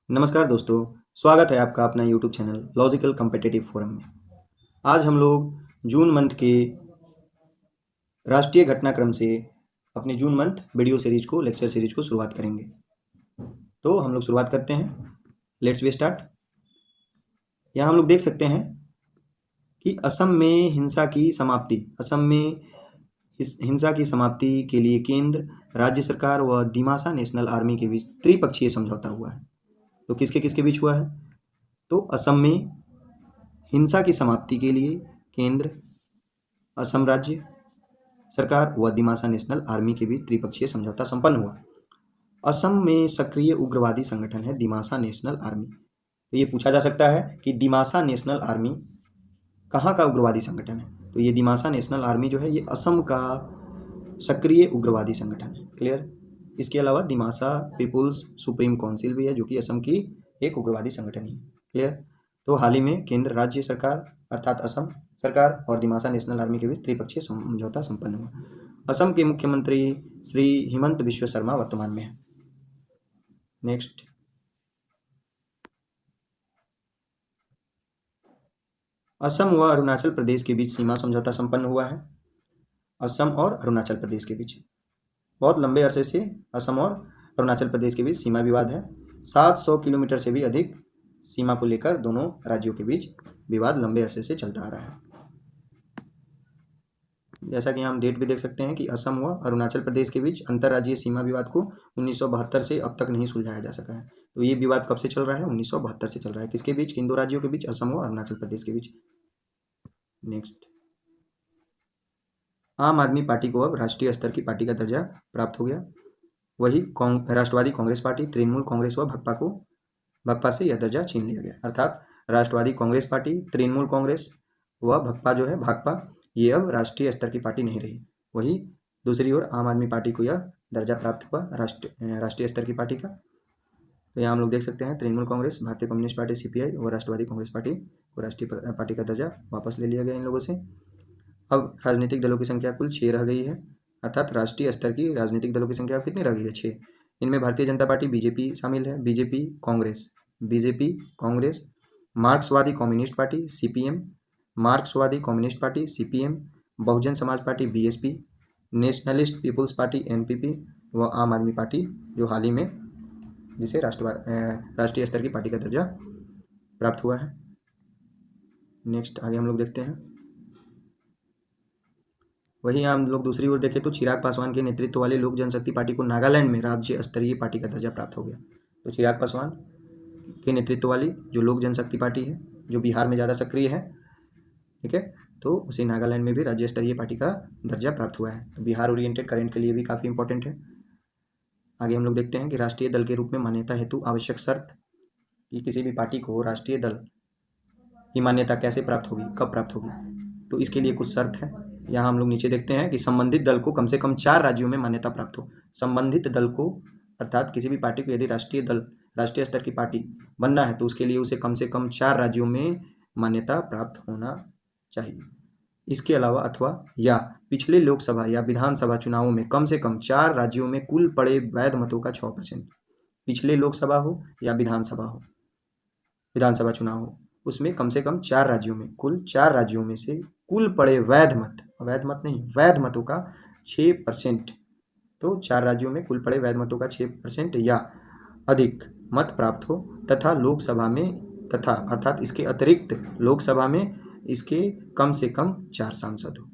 नमस्कार दोस्तों, स्वागत है आपका अपना YouTube channel logical competitive forum में। आज हम लोग जून मंथ के राष्ट्रीय घटनाक्रम से अपनी जून मंथ वीडियो सीरीज को लेक्चर सीरीज को शुरुआत करेंगे। तो हम लोग शुरुआत करते हैं। Let's be start. यहाँ हम लोग देख सकते हैं कि असम में हिंसा की समाप्ति के लिए केंद्र, राज्य सरकार व दिमासा नेशनल आर्मी के बीच त्रिपक्षीय समझौता हुआ है। तो किसके किसके बीच हुआ है? तो असम में हिंसा की समाप्ति के लिए केंद्र, असम राज्य सरकार व दिमासा नेशनल आर्मी के बीच त्रिपक्षीय समझौता संपन्न हुआ। असम में सक्रिय उग्रवादी संगठन है दिमासा नेशनल आर्मी। तो ये पूछा जा सकता है कि दिमासा नेशनल आर्मी कहाँ का उग्रवादी संगठन है? तो ये दिमासा नेशनल आर्मी जो है ये असम का सक्रिय उग्रवादी संगठन है। क्लियर? इसके अलावा दिमासा पीपुल्स सुप्रीम काउंसिल भी है जो कि असम की एक उग्रवादी संगठन है। क्लियर? तो हाल ही में केंद्र राज्य सरकार अर्थात असम सरकार और दिमासा नेशनल आर्मी के बीच त्रिपक्षीय समझौता संपन्न हुआ। असम के मुख्यमंत्री श्री हिमंत बिश्व शर्मा वर्तमान में है। नेक्स्ट, असम व अरुणाचल प्रदेश के बीच सीमा समझौता संपन्न हुआ है। असम और अरुणाचल प्रदेश के बीच बहुत लंबे अरसे से असम और अरुणाचल प्रदेश के बीच सीमा विवाद है। 700 किलोमीटर से भी अधिक सीमा को लेकर दोनों राज्यों के बीच विवाद लंबे अरसे से चलता आ रहा है। जैसा कि हम डेट भी देख सकते हैं कि असम व अरुणाचल प्रदेश के बीच अंतर्राज्यीय सीमा विवाद को 1972 से अब तक नहीं सुलझाया जा सका है। तो ये विवाद कब से चल रहा है? 1972 से चल रहा है। किसके बीच? किन दो राज्यों के बीच? असम व अरुणाचल प्रदेश के बीच। नेक्स्ट, आम आदमी पार्टी को अब राष्ट्रीय स्तर की पार्टी का दर्जा प्राप्त हो गया। वही राष्ट्रवादी कांग्रेस पार्टी, तृणमूल कांग्रेस व भकपा से यह दर्जा छीन लिया गया। अर्थात राष्ट्रवादी कांग्रेस पार्टी, तृणमूल कांग्रेस व भकपा जो है भाकपा, ये अब राष्ट्रीय स्तर की पार्टी नहीं रही। वही दूसरी ओर आम आदमी पार्टी को यह दर्जा प्राप्त हुआ राष्ट्रीय स्तर की पार्टी का। तो यहाँ हम लोग देख सकते हैं तृणमूल कांग्रेस, भारतीय कम्युनिस्ट पार्टी सीपीआई और राष्ट्रवादी कांग्रेस पार्टी को राष्ट्रीय पार्टी का दर्जा वापस ले लिया गया इन लोगों से। अब राजनीतिक दलों की संख्या कुल 6 रह गई है। अर्थात राष्ट्रीय स्तर की राजनीतिक दलों की संख्या कितनी रह गई है? 6। इनमें भारतीय जनता पार्टी बीजेपी शामिल है, BJP Congress, Marxvadi Communist Party CPM, Marxvadi Communist Party CPM, Bahujan Samaj Party BSP, Nationalist People's Party NPP व आम आदमी पार्टी जो हाल ही में जिसे राष्ट्रीय स्तर की पार्टी का दर्जा प्राप्त हुआ है। नेक्स्ट आगे हम लोग देखते हैं। वहीं हम लोग दूसरी ओर देखें तो चिराग पासवान के नेतृत्व वाली लोक जनशक्ति पार्टी को नागालैंड में राज्य स्तरीय पार्टी का दर्जा प्राप्त हो गया। तो चिराग पासवान के नेतृत्व वाली जो लोक जनशक्ति पार्टी है जो बिहार में ज़्यादा सक्रिय है, ठीक है, तो उसे नागालैंड में भी राज्य स्तरीय पार्टी का दर्जा प्राप्त हुआ है। तो बिहार ओरिएंटेड करंट के लिए भी काफ़ी इंपॉर्टेंट है। आगे हम लोग देखते हैं कि राष्ट्रीय दल के रूप में मान्यता हेतु आवश्यक शर्त कि किसी भी पार्टी को राष्ट्रीय दल की मान्यता कैसे प्राप्त होगी, कब प्राप्त होगी। तो इसके लिए कुछ शर्त है। यहाँ हम लोग नीचे देखते हैं कि संबंधित दल को कम से कम 4 राज्यों में मान्यता प्राप्त हो। संबंधित दल को अर्थात किसी भी पार्टी को यदि राष्ट्रीय स्तर की पार्टी बनना है तो उसके लिए उसे कम से कम 4 राज्यों में मान्यता प्राप्त होना चाहिए। इसके अलावा अथवा या पिछले लोकसभा या विधानसभा चुनावों में कम से कम 4 राज्यों में कुल पड़े वैध मतों का 6%, पिछले लोकसभा हो या विधानसभा चुनाव हो, उसमें कम से कम 4 राज्यों में कुल 4 राज्यों में से कुल पड़े वैध मतों का 6%। तो 4 राज्यों में कुल पड़े वैध मतों का 6% या अधिक मत प्राप्त हो तथा लोकसभा में अर्थात इसके अतिरिक्त लोकसभा में इसके कम से कम 4 सांसद हो।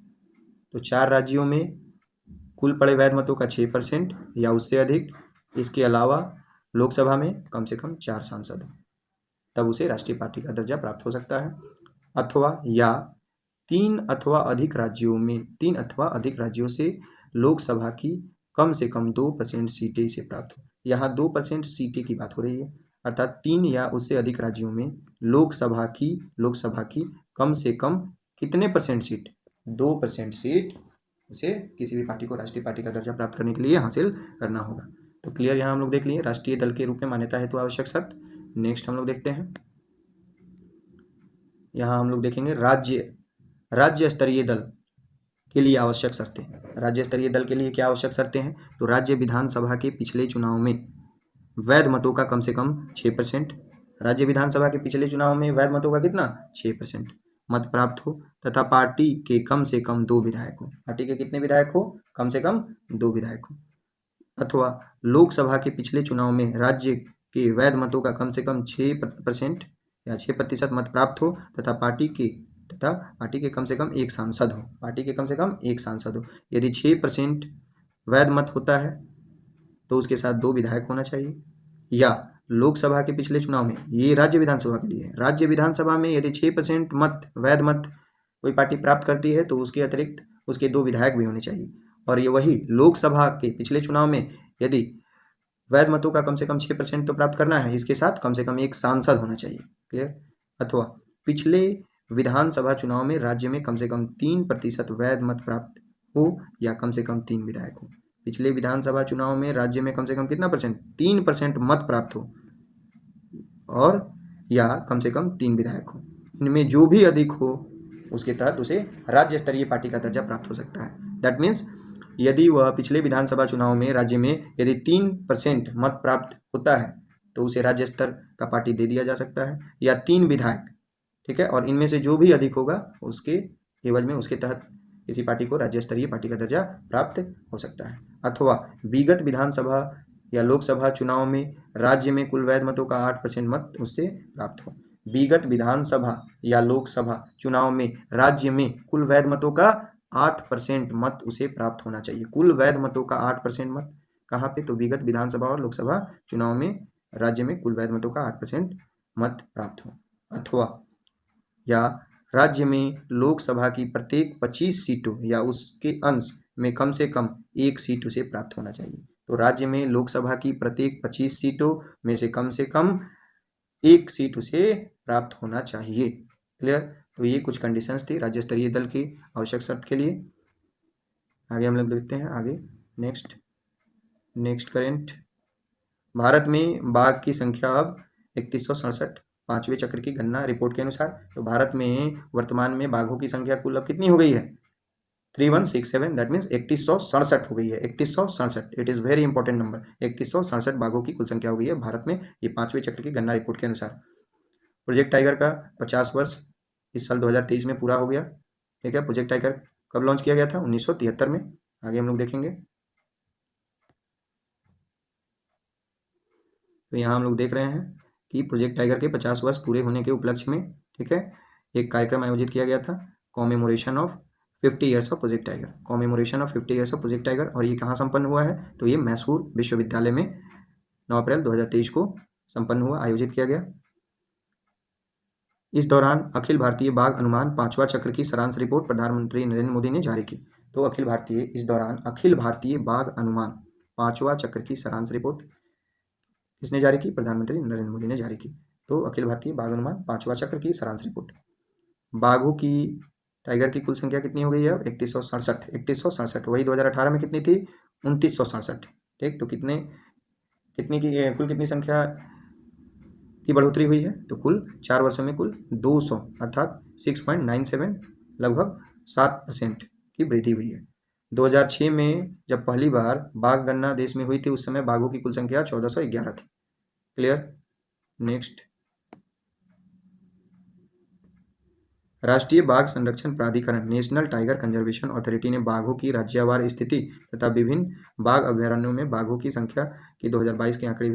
तो 4 राज्यों में कुल पड़े वैध मतों का 6% या उससे अधिक, इसके अलावा लोकसभा में कम से कम 4 सांसद हो, तब उसे राष्ट्रीय पार्टी का दर्जा प्राप्त हो सकता है। अथवा या 3 अथवा अधिक राज्यों से लोकसभा की कम से कम 2% सीटें इसे प्राप्त हो। यहाँ 2% सीटें की बात हो रही है, अर्थात 3 या उससे अधिक राज्यों में लोकसभा की कम से कम कितने परसेंट सीट? 2% सीट उसे किसी भी पार्टी को राष्ट्रीय पार्टी का दर्जा प्राप्त करने के लिए हासिल करना होगा। तो क्लियर, यहाँ हम लोग देख लिए राष्ट्रीय दल के रूप में मान्यता हेतु आवश्यक शर्त। नेक्स्ट हम लोग देखते हैं, यहाँ हम लोग देखेंगे राज्य स्तरीय दल के लिए आवश्यक शर्तें। राज्य स्तरीय दल के लिए क्या आवश्यक शर्तें हैं? तो राज्य विधानसभा के पिछले चुनाव में वैध मतों का कम से कम 6%। राज्य विधानसभा के पिछले चुनाव में वैध मतों का कितना 6% मत प्राप्त हो, तथा पार्टी के कम से कम 2 विधायक हो। पार्टी के कितने विधायक हो? कम से कम 2 विधायक हो। अथवा लोकसभा के पिछले चुनाव में राज्य के वैध मतों का कम से कम 6% या 6% मत प्राप्त हो, तथा पार्टी के कम से कम एक सांसद हो। पार्टी के कम से कम एक सांसद हो। यदि 6% वैध मत होता है तो उसके साथ 2 विधायक होना चाहिए। या लोकसभा के पिछले चुनाव में, ये राज्य विधानसभा के लिए है, राज्य विधानसभा में यदि 6% वैध मत कोई पार्टी प्राप्त करती है तो उसके अतिरिक्त उसके 2 विधायक भी होने चाहिए। और ये वही लोकसभा के पिछले चुनाव में यदि वैध मतों का कम से कम 6% तो प्राप्त करना है, इसके साथ कम से कम एक सांसद होना चाहिए। क्लियर? अथवा पिछले विधानसभा चुनाव में राज्य में कम से कम 3% वैध मत प्राप्त हो या कम से कम 3 विधायक हो। पिछले विधानसभा चुनाव में राज्य में कम से कम कितना परसेंट? 3% मत प्राप्त हो और या कम से कम 3 विधायक हो। इनमें जो भी अधिक हो उसके तहत उसे राज्य स्तरीय पार्टी का दर्जा प्राप्त हो सकता है। दैट मीन्स यदि वह पिछले विधानसभा चुनाव में राज्य में यदि 3% मत प्राप्त होता है तो उसे राज्य स्तर का पार्टी दे दिया जा सकता है, या 3 विधायक। ठीक है? और इनमें से जो भी अधिक होगा उसके एवज में उसके तहत किसी पार्टी को राज्य स्तरीय पार्टी का दर्जा प्राप्त हो सकता है। अथवा विगत विधानसभा या लोकसभा चुनाव में राज्य में कुल वैध मतों का 8% मत उससे प्राप्त हो। विगत विधानसभा या लोकसभा चुनाव में राज्य में कुल वैध मतों का 8% मत उसे प्राप्त होना चाहिए। कुल वैध मतों का 8% मत कहाँ पे? तो विगत विधानसभा और लोकसभा चुनाव में राज्य में कुल वैध मतों का 8% मत प्राप्त हो। अथवा या राज्य में लोकसभा की प्रत्येक 25 सीटों या उसके अंश में कम से कम 1 सीट उसे प्राप्त होना चाहिए। तो राज्य में लोकसभा की प्रत्येक 25 सीटों में से कम 1 सीट उसे प्राप्त होना चाहिए। क्लियर? तो ये कुछ कंडीशंस थी राज्य स्तरीय दल की आवश्यक शर्त के लिए। आगे हम लोग देखते हैं। आगे नेक्स्ट करेंट। भारत में बाघ की संख्या अब 3167, 5वें चक्र की गणना रिपोर्ट के अनुसार। तो भारत में वर्तमान में बाघों की संख्या कुल अब कितनी हो गई है? 3167, दैट मीन्स 3167 हो गई है। 3167, it is very important number. 3167 बाघों की कुल संख्या हो गई है भारत में, ये 5वें चक्र की गणना रिपोर्ट के अनुसार। प्रोजेक्ट टाइगर का 50 वर्ष इस साल 2023 में पूरा हो गया। ठीक है? प्रोजेक्ट टाइगर कब लॉन्च किया गया था? 1973 में। आगे हम लोग देखेंगे। तो यहाँ हम लोग देख रहे हैं कि प्रोजेक्ट टाइगर के 50 वर्ष पूरे होने के उपलक्ष्य में, ठीक है, एक कार्यक्रम आयोजित किया गया था, commemoration of 50 years of project tiger. Commemoration of 50 years of project tiger. और ये कहाँ संपन्न हुआ है? तो ये मैसूर विश्वविद्यालय में 9 अप्रैल 2023 को संपन्न हुआ, आयोजित किया गया। इस दौरान अखिल भारतीय बाघ अनुमान 5वां चक्र की सारांश रिपोर्ट प्रधानमंत्री नरेंद्र मोदी ने जारी की। तो इस दौरान अखिल भारतीय बाघ अनुमान 5वां चक्र की सारांश रिपोर्ट किसने जारी की? प्रधानमंत्री नरेंद्र मोदी ने जारी की। तो अखिल भारतीय बाघ अनुमान 5वां चक्र की सारांश रिपोर्ट। बाघों की टाइगर की कुल संख्या कितनी हो गई है? 3167। वही 2018 में कितनी थी? 2967। ठीक, तो कितनी की कुल कितनी संख्या की बढ़ोतरी हुई है? तो कुल 4 वर्षों में कुल 200 अर्थात 6.97 लगभग 7% की वृद्धि हुई है। 2006 में जब पहली बार बाघ गणना देश में हुई थी उस समय बाघों की कुल संख्या 1411 थी। क्लियर? नेक्स्ट, राष्ट्रीय बाघ संरक्षण प्राधिकरण नेशनल टाइगर कंजर्वेशन अथॉरिटी ने बाघों की राज्यवार स्थिति तथा विभिन्न बाघ अभ्यारण्यों में बाघों की संख्या की 2022 के आंकड़े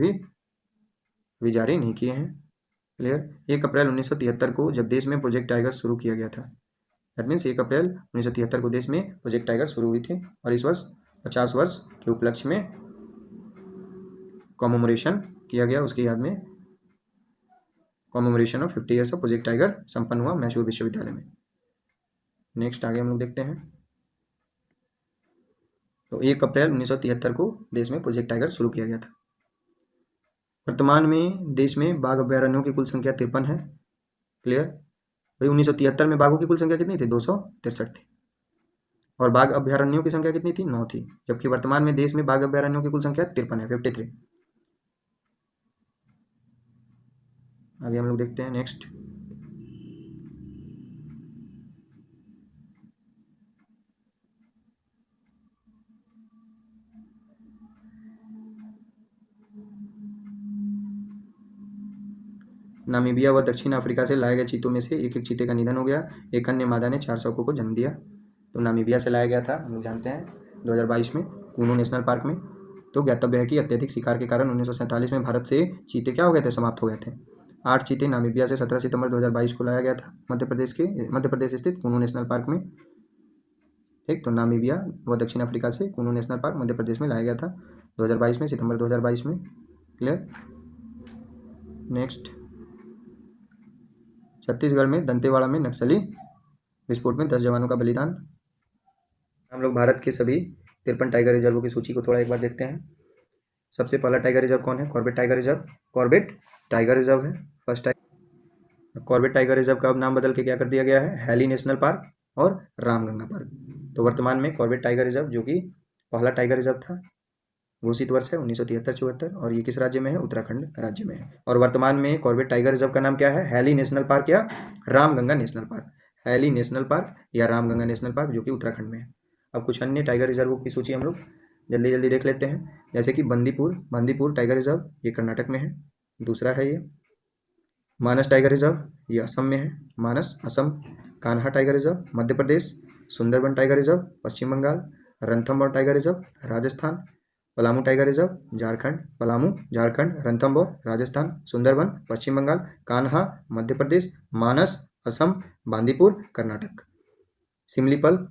भी जारी नहीं किए हैं। क्लियर? 1 अप्रैल 1973 को जब देश में प्रोजेक्ट टाइगर शुरू किया गया था, दैट मीन्स 1 अप्रैल 1973 को देश में प्रोजेक्ट टाइगर शुरू हुई थी, और इस वर्ष 50 वर्ष के उपलक्ष्य में कॉमेमोरेशन किया गया। उसकी याद में commemoration of 50 years of project tiger संपन्न हुआ मैसूर विश्वविद्यालय में। नेक्स्ट आगे हम लोग देखते हैं। तो 1 अप्रैल 1973 को देश में प्रोजेक्ट टाइगर शुरू किया गया था। वर्तमान में देश में बाघ अभ्यारण्यों की कुल संख्या 53 है। क्लियर? भाई 1973 में बाघों की कुल संख्या कितनी थी? 263 थी। और बाघ अभ्यारण्यों की संख्या कितनी थी? 9 थी। जबकि वर्तमान में देश में बाघ अभ्यारण्यों की कुल संख्या 53 है, 53। आगे हम लोग देखते हैं। नेक्स्ट, नामीबिया व दक्षिण अफ्रीका से लाए गए चीतों में से एक एक चीते का निधन हो गया, एक अन्य मादा ने 4 शवकों को जन्म दिया। तो नामीबिया से लाया गया था, हम लोग जानते हैं 2022 में कूनो नेशनल पार्क में। तो ज्ञातव्य है कि अत्यधिक शिकार के कारण 1947 में भारत से चीते क्या हो गए थे, समाप्त हो गए थे। 8 चीते नामीबिया से 17 सितंबर 2022 को लाया गया था मध्य प्रदेश स्थित कूनो नेशनल पार्क में। ठीक, तो नामीबिया व दक्षिण अफ्रीका से कूनो नेशनल पार्क मध्य प्रदेश में लाया गया था 2022 में, सितंबर 2022 में। क्लियर। नेक्स्ट, छत्तीसगढ़ में दंतेवाड़ा में नक्सली विस्फोट में 10 जवानों का बलिदान। हम लोग भारत के सभी 53 टाइगर रिजर्वों की सूची को थोड़ा एक बार देखते हैं। सबसे पहला टाइगर रिजर्व कौन है? Corbett tiger reserve. Corbett tiger reserve है first tiger. Corbett tiger reserve का अब नाम बदल के क्या कर दिया गया है? हैली नेशनल पार्क और रामगंगा पार्क। तो वर्तमान में कॉर्बेट टाइगर रिजर्व, जो कि पहला टाइगर रिजर्व था, घोषित वर्ष है 1973-74, और ये किस राज्य में है? उत्तराखंड राज्य में है। और वर्तमान में कॉर्बेट टाइगर रिजर्व का नाम क्या है? हैली नेशनल पार्क या Ramganga National Park. Hailey National Park या रामगंगा नेशनल पार्क, जो कि उत्तराखंड में है। अब कुछ अन्य टाइगर रिजर्वों की सूची हम लोग जल्दी जल्दी देख लेते हैं। जैसे कि बंदीपुर टाइगर रिजर्व, ये कर्नाटक में है, दूसरा है ये। मानस टाइगर रिजर्व, ये असम में है, Manas Assam. Kanha tiger reserve Madhya Pradesh. Sundarban tiger reserve Paschim Bengal. Ranthambore tiger reserve Rajasthan. Palamu tiger reserve Jharkhand, Palamu Jharkhand, Ranthambore Rajasthan, Sundarban Paschim Bengal, Kanha Madhya Pradesh, Manas Assam, Bandipur Karnataka. Similipal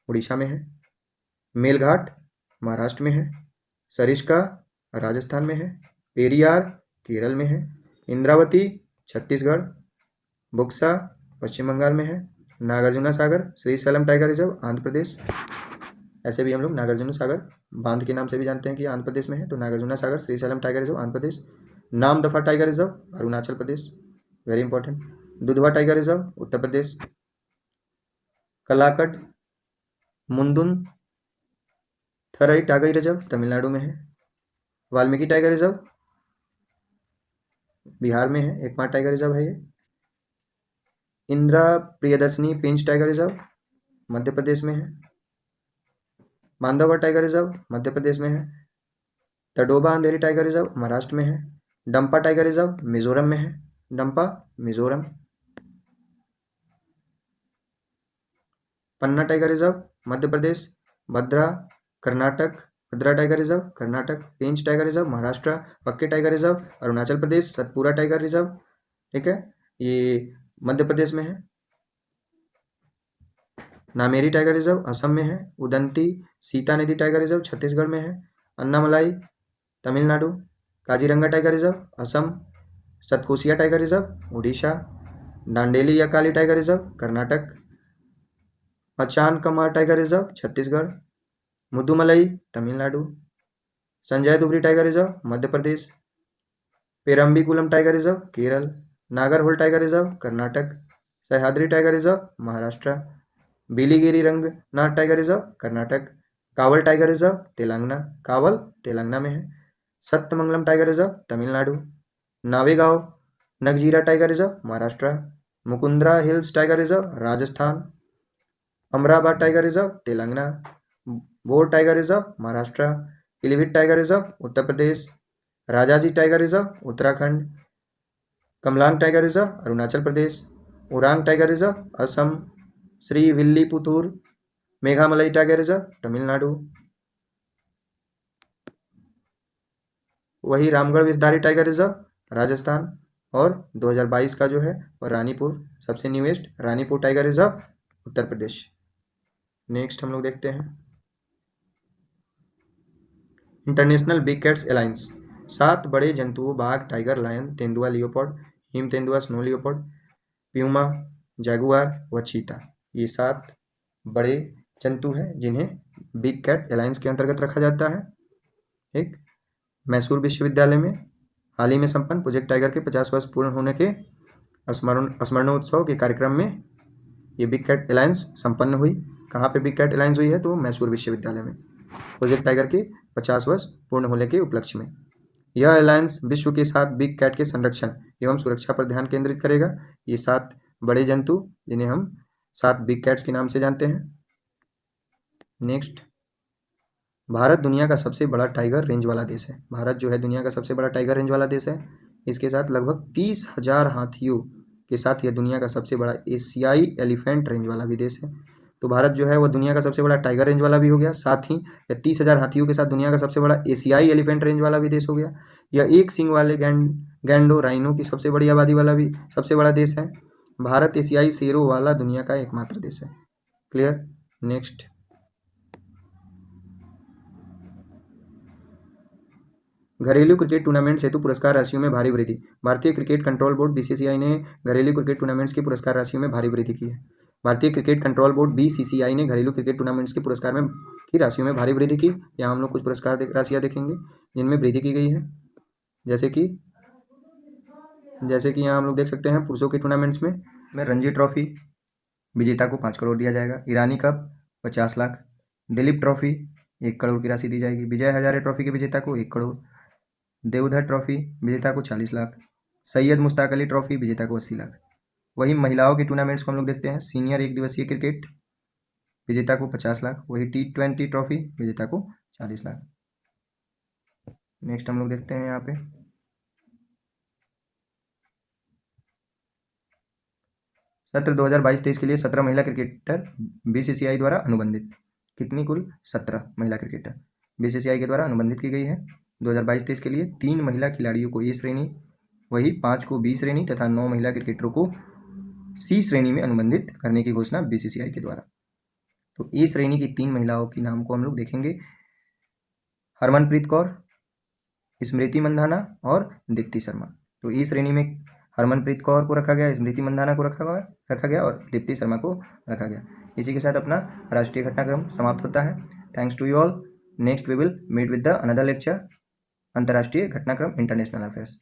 Orissa में है, मेलघाट महाराष्ट्र में है, सरिस्का राजस्थान में है, पेरियार केरल में है, इंद्रावती छत्तीसगढ़, बुक्सा पश्चिम बंगाल में है, नागार्जुना सागर श्रीशैलम टाइगर रिजर्व आंध्र प्रदेश। ऐसे भी हम लोग नागार्जुना सागर बांध के नाम से भी जानते हैं कि आंध्र प्रदेश में है। तो Nagarjuna Sagar Srisailam tiger reserve Andhra Pradesh. Namdapha tiger reserve Arunachal Pradesh, very important. Dudhwa tiger reserve Uttar Pradesh. Kalakad Mundanthurai tiger reserve Tamil Nadu में है। वाल्मीकि टाइगर रिजर्व बिहार में है, एकमात्र टाइगर रिजर्व है ये। इंदिरा प्रियदर्शनी पेंच टाइगर रिजर्व मध्य प्रदेश में है। बांधवगढ़ टाइगर रिजर्व मध्य प्रदेश में है। तडोबा अंधेरी टाइगर रिजर्व महाराष्ट्र में है। डंपा टाइगर रिजर्व मिजोरम में है, डंपा मिजोरम। पन्ना टाइगर रिजर्व मध्य प्रदेश। भद्रा कर्नाटक, भद्रा टाइगर रिजर्व कर्नाटक। पेंच टाइगर रिजर्व महाराष्ट्र। पक्के टाइगर रिजर्व अरुणाचल प्रदेश। सतपुरा टाइगर रिजर्व, ठीक है, ये मध्य प्रदेश में है। नामेरी टाइगर रिजर्व असम में है। उदंती सीता नदी टाइगर रिजर्व छत्तीसगढ़ में है। Anamalai Tamil Nadu. Kaziranga tiger reserve Assam. Satkosia tiger reserve Orissa. Dandeli या Kali tiger reserve Karnataka. Achanakmar tiger reserve Chhattisgarh. Mudumalai Tamil Nadu. Sanjay Dubri tiger reserve Madhya Pradesh. Parambikulam tiger reserve Kerala. Nagarhole tiger reserve Karnataka. Sahyadri tiger reserve Maharashtra. Biligiri Ranganatha tiger reserve Karnataka. Kawal tiger reserve Telangana, Kawal Telangana में है। Sathyamangalam tiger reserve Tamil Nadu. Navegaon Nagzira tiger reserve Maharashtra. Mukundra hills tiger reserve Rajasthan. Amrabad tiger reserve Telangana. Bor tiger reserve Maharashtra. Pilibhit tiger reserve Uttar Pradesh. Rajaji tiger reserve Uttarakhand. Kamlang tiger reserve Arunachal Pradesh. Orang tiger reserve Assam. Shri Villiputhur Megamalai tiger reserve Tamil Nadu. वही Ramgarh Vishdhari tiger reserve Rajasthan. और 2022 का जो है और रानीपुर, सबसे newest Ranipur tiger reserve Uttar Pradesh. Next हम लोग देखते हैं इंटरनेशनल बिग कैट्स अलायंस। 7 बड़े जंतुओं बाघ, टाइगर, लायन, तेंदुआ, लियोपार्ड, हिम तेंदुआ, स्नो लियोपार्ड, प्यूमा, जैगुआर व चीता, ये 7 बड़े जंतु हैं जिन्हें बिग कैट अलायंस के अंतर्गत रखा जाता है। एक मैसूर विश्वविद्यालय में हाल ही में संपन्न प्रोजेक्ट टाइगर के 50 वर्ष पूर्ण होने के स्मरणोत्सव के कार्यक्रम में ये बिग कैट अलायंस संपन्न हुई। कहाँ पे बिग कैट अलायंस हुई है? तो मैसूर विश्वविद्यालय में, प्रोजेक्ट टाइगर के 50 वर्ष पूर्ण होने के उपलक्ष्य में। यह अलायंस विश्व के 7 बिग कैट के संरक्षण एवं सुरक्षा पर ध्यान केंद्रित करेगा। ये 7 बड़े जंतु जिन्हें हम 7 बिग कैट्स के नाम से जानते हैं। नेक्स्ट, भारत दुनिया का सबसे बड़ा टाइगर रेंज वाला देश है। भारत जो है दुनिया का सबसे बड़ा टाइगर रेंज वाला देश है। इसके साथ लगभग 30,000 हाथियों के साथ यह दुनिया का सबसे बड़ा एशियाई एलिफेंट रेंज वाला भी देश है। तो भारत जो है वो दुनिया का सबसे बड़ा टाइगर रेंज वाला भी हो गया, साथ ही यह 30,000 हाथियों के साथ दुनिया का सबसे बड़ा एशियाई एलिफेंट रेंज वाला भी देश हो गया। यह एक सींग वाले गैंडो राइनो की सबसे बड़ी आबादी वाला भी सबसे बड़ा देश है। भारत एशियाई शेरों वाला दुनिया का एकमात्र देश है। क्लियर। नेक्स्ट, घरेलू क्रिकेट टूर्नामेंट्स हेतु पुरस्कार राशियों में भारी वृद्धि। भारतीय क्रिकेट कंट्रोल बोर्ड बीसीसीआई ने घरेलू क्रिकेट टूर्नामेंट्स की पुरस्कार राशियों में भारी वृद्धि की है। भारतीय क्रिकेट कंट्रोल बोर्ड बीसीसीआई ने घरेलू क्रिकेट टूर्नामेंट्स के पुरस्कार में की राशियों में भारी वृद्धि की। यहाँ हम लोग कुछ पुरस्कार राशियाँ देखेंगे जिनमें वृद्धि की गई है, जैसे कि यहाँ हम लोग देख सकते हैं पुरुषों के टूर्नामेंट्स में रणजी ट्रॉफी विजेता को 5 करोड़ दिया जाएगा। ईरानी कप 50 लाख। दिलीप ट्रॉफी 1 करोड़ की राशि दी जाएगी। विजय हजारे ट्रॉफी के विजेता को 1 करोड़। देवधर ट्रॉफी विजेता को 40 लाख। सैयद मुश्ताक अली ट्रॉफी विजेता को 80 लाख। वही महिलाओं के टूर्नामेंट्स को हम लोग देखते हैं। सीनियर 1 दिवसीय क्रिकेट विजेता को 50 लाख। वही T20 ट्रॉफी विजेता को 40 लाख। नेक्स्ट हम लोग देखते हैं यहाँ पे सत्र 2022-23 के लिए 17 महिला क्रिकेटर बीसीसीआई द्वारा अनुबंधित। कितनी? कुल 17 महिला क्रिकेटर बीसीसीआई के द्वारा अनुबंधित की गई है 2022-23 के लिए। 3 महिला खिलाड़ियों को ए श्रेणी, वही 5 को बी श्रेणी तथा 9 महिला क्रिकेटरों को सी श्रेणी में अनुबंधित करने की घोषणा बीसीसीआई के द्वारा। तो ए श्रेणी की 3 महिलाओं के नाम को हम लोग देखेंगे, हरमनप्रीत कौर, स्मृति मंधाना और दीप्ति शर्मा। तो ए श्रेणी में हरमनप्रीत कौर को रखा गया, स्मृति मंधाना को रखा गया और दीप्ति शर्मा को रखा गया। इसी के साथ अपना राष्ट्रीय घटनाक्रम समाप्त होता है। Thanks to you all. Next we will meet with the another lecture, अंतर्राष्ट्रीय घटनाक्रम इंटरनेशनल अफेयर्स।